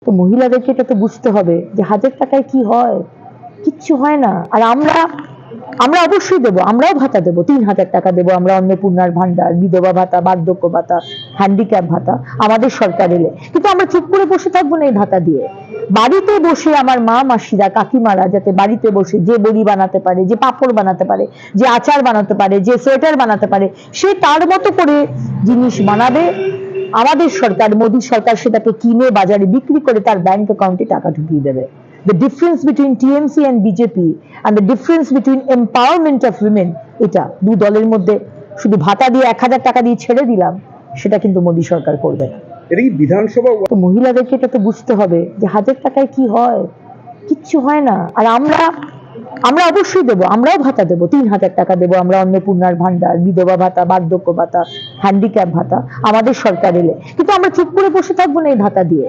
তো মহিলাদেরকে এটা তো বুঝতে হবে যে 1000 টাকায় কি হয়, কিচ্ছু হয় না। আর আমরা অবশ্যই দেবো, আমরাও ভাতা দেবো, 3000 টাকা দেবো আমরা, অন্নপূর্ণার ভান্ডার, বিধবা ভাতা, বার্ধক্য ভাতা, হ্যান্ডিক্যাপ ভাতা আমাদের সরকার এলে। কিন্তু আমরা চুপ করে বসে থাকবো না এই ভাতা দিয়ে। বাড়িতে বসে আমার মা মাসিরা কাকিমারা যাতে বাড়িতে বসে যে বড়ি বানাতে পারে, যে পাঁপড় বানাতে পারে, যে আচার বানাতে পারে, যে সোয়েটার বানাতে পারে, সে তার মতো করে জিনিস বানাবে। আমাদের সরকার, মোদী সরকার সেটাকে কিনে বাজারে বিক্রি করে তার ব্যাংক অ্যাকাউন্টে টাকা ঢুকিয়ে দেবে। The difference between TMC and BJP and the difference between empowerment of women, এটা দু দলের মধ্যে শুধু ভাতা দিয়ে 1000 টাকা দিয়ে ছেড়ে দিলাম, সেটা কিন্তু মোদী সরকার করবে না। এটা কি বিধানসভা? তো মহিলাদেরকে এটা তো বুঝতে হবে যে 1000 টাকায় কি হয়, কিচ্ছু হয় না। আর আমরা অবশ্যই দেবো, আমরাও ভাতা দেবো, 3000 টাকা দেবো আমরা, অন্নপূর্ণার ভান্ডার, বিধবা ভাতা, বার্ধক্য ভাতা, হ্যান্ডিক্যাপ ভাতা আমাদের সরকার এলে। কিন্তু আমরা চুপ করে বসে থাকবো না এই ভাতা দিয়ে।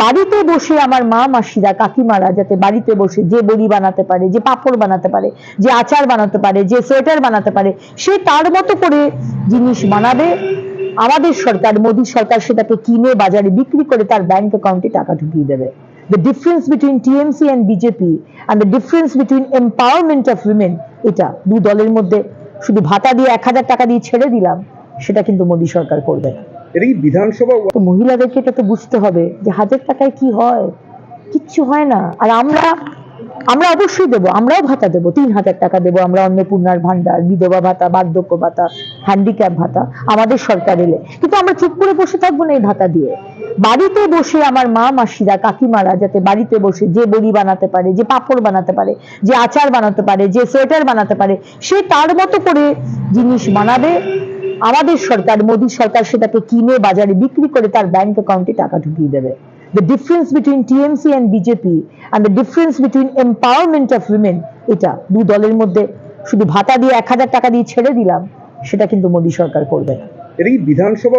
বাড়িতে বসে আমার মা মাসিরা কাকিমারা যাতে বাড়িতে বসে যে বড়ি বানাতে পারে, যে পাঁপড় বানাতে পারে, যে আচার বানাতে পারে, যে সোয়েটার বানাতে পারে, সে তার মতো করে জিনিস বানাবে। আমাদের সরকার, মোদী সরকার সেটাকে কিনে বাজারে বিক্রি করে তার ব্যাংক অ্যাকাউন্টে টাকা ঢুকিয়ে দেবে। The difference between TMC and BJP and the difference between empowerment of women, এটা দু দলের মধ্যে শুধু ভাতা দিয়ে 1000 টাকা দিয়ে ছেড়ে দিলাম, সেটা কিন্তু মোদী সরকার করবে না। এটা কি বিধানসভা? তো মহিলাদেরকে এটা তো বুঝতে হবে যে 1000 টাকায় কি হয়, কিচ্ছু হয় না। আর আমরা অবশ্যই দেবো, আমরাও ভাতা দেবো, 3000 টাকা দেবো আমরা, অন্নপূর্ণার ভান্ডার, বিধবা ভাতা, বার্ধক্য ভাতা, হ্যান্ডিক্যাপ ভাতা আমাদের সরকার এলে। কিন্তু আমরা চুপ করে বসে থাকবো না এই ভাতা দিয়ে। বাড়িতে বসে আমার মা মাসিরা কাকিমারা যাতে বাড়িতে বসে যে বড়ি বানাতে পারে, যে পাঁপড় বানাতে পারে, যে আচার বানাতে পারে, যে সোয়েটার বানাতে পারে, সে তার মতো করে জিনিস বানাবে। আমাদের সরকার, মোদী সরকার সেটাকে কিনে বাজারে বিক্রি করে তার ব্যাংক অ্যাকাউন্টে টাকা ঢুকিয়ে দেবে। The difference between TMC and BJP and the difference between empowerment of women, এটা দু দলের মধ্যে শুধু ভাতা দিয়ে 1000 টাকা দিয়ে ছেড়ে দিলাম, সেটা কিন্তু মোদী সরকার করবে না। এটা কি বিধানসভা?